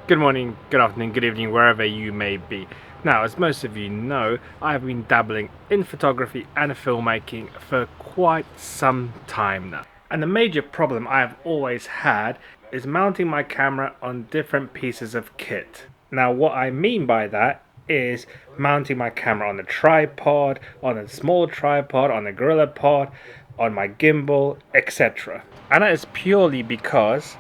Good morning, good afternoon, good evening, wherever you may be. Now, as most of you know, I have been dabbling in photography and filmmaking for quite some time now. And the major problem I have always had is mounting my camera on different pieces of kit. Now, what I mean by that is mounting my camera on a tripod, on a small tripod, on a gorilla pod, on my gimbal, etc. And that is purely because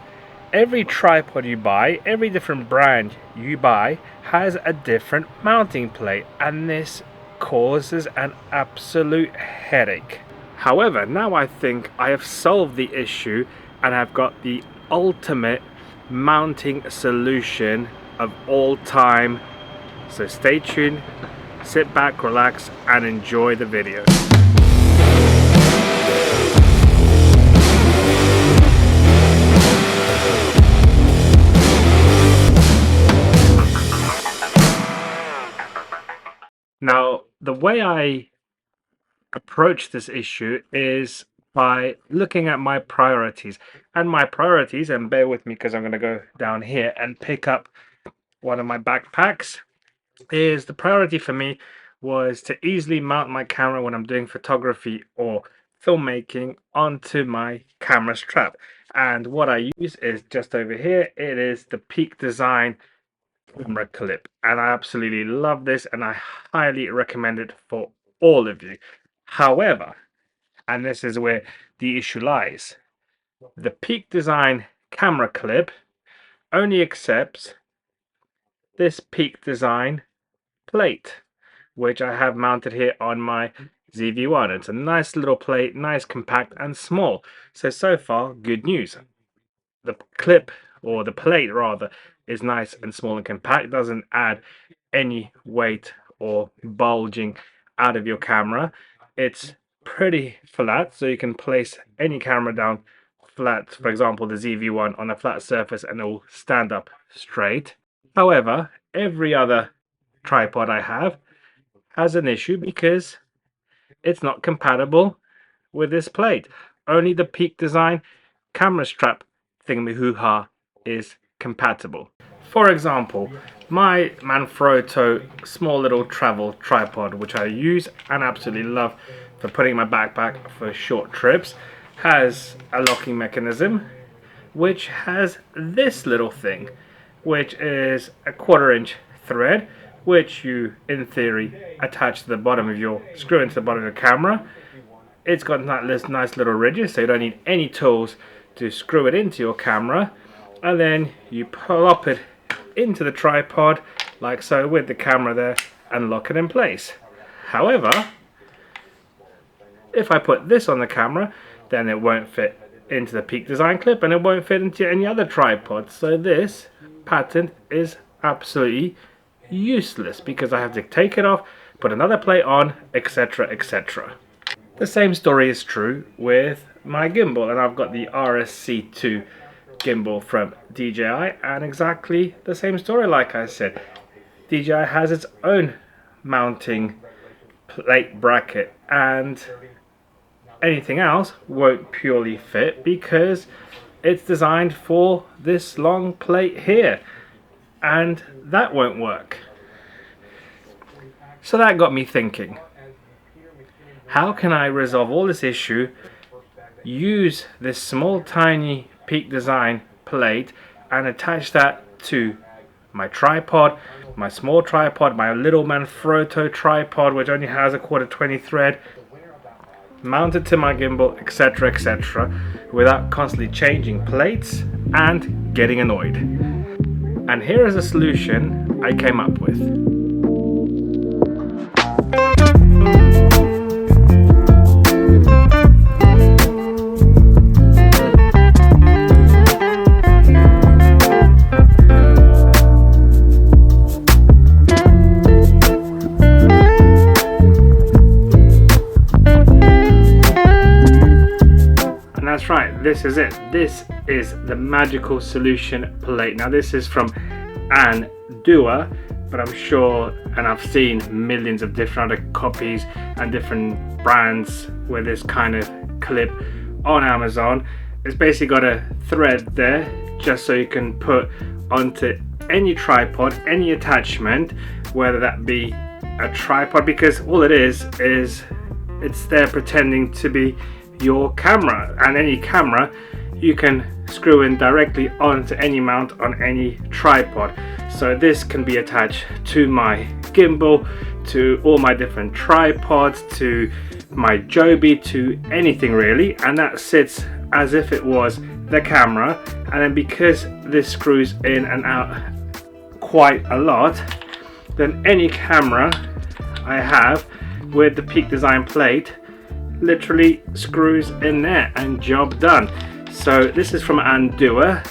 every tripod you buy, every different brand you buy has a different mounting plate, and this causes an absolute headache. However, now I think I have solved the issue and I've got the ultimate mounting solution of all time. So stay tuned, sit back, relax and enjoy the video. Now, the way I approach this issue is by looking at my priorities. And my priorities, and bear with me because I'm going to go down here and pick up one of my backpacks, is the priority for me was to easily mount my camera when I'm doing photography or filmmaking onto my camera strap. And what I use is just over here. It is the Peak Design camera clip, and I absolutely love this and I highly recommend it for all of you. However, and this is where the issue lies, the Peak Design camera clip only accepts this Peak Design plate, which I have mounted here on my ZV-1. It's a nice little plate, nice, compact and small. So far, good news. The clip, or the plate rather, is nice and small and compact. It doesn't add any weight or bulging out of your camera. It's pretty flat, so you can place any camera down flat, for example the ZV-1, on a flat surface and it will stand up straight. However, every other tripod I have has an issue because it's not compatible with this plate. Only the Peak Design camera strap thingamahoo-ha is compatible. For example, my Manfrotto small little travel tripod, which I use and absolutely love for putting in my backpack for short trips, has a locking mechanism which has this little thing, which is a 1/4-inch thread, which you in theory attach to the bottom of your screw into the bottom of the camera. It's got this nice little ridges, so you don't need any tools to screw it into your camera, and then you plop it into the tripod like so with the camera there and lock it in place. However, if I put this on the camera, then it won't fit into the Peak Design clip and it won't fit into any other tripod. So this pattern is absolutely useless because I have to take it off, put another plate on, etc, etc. The same story is true with my gimbal, and I've got the RSC2 gimbal from DJI, and exactly the same story. Like I said, DJI has its own mounting plate bracket and anything else won't purely fit because it's designed for this long plate here, and that won't work. So that got me thinking, how can I resolve all this issue, use this small tiny Peak Design plate and attach that to my tripod, my small tripod, my little Manfrotto tripod which only has a 1/4-20 thread, mount it to my gimbal, etc, etc, without constantly changing plates and getting annoyed. And here is a solution I came up with. That's right, this is it. This is the magical solution plate. Now this is from Ann Dua, but I'm sure, and I've seen millions of different other copies and different brands with this kind of clip on Amazon. It's basically got a thread there just so you can put onto any tripod, any attachment, whether that be a tripod, because all it is it's there pretending to be your camera, and any camera you can screw in directly onto any mount on any tripod. So this can be attached to my gimbal, to all my different tripods, to my Joby, to anything really, and that sits as if it was the camera. And then because this screws in and out quite a lot, then any camera I have with the Peak Design plate literally screws in there and job done. So this is from Andua.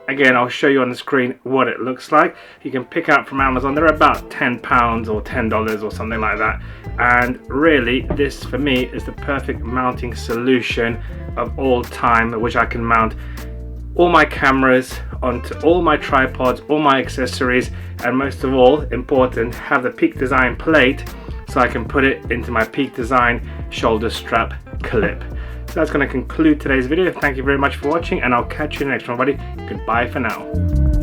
Again, I'll show you on the screen what it looks like. You can pick up from Amazon. They're about £10 or $10 or something like that. And really, this for me is the perfect mounting solution of all time, which I can mount all my cameras onto all my tripods, all my accessories, and most of all, important, have the Peak Design plate so I can put it into my Peak Design shoulder strap clip. So that's going to conclude today's video. Thank you very much for watching, and I'll catch you in the next one, buddy. Goodbye for now.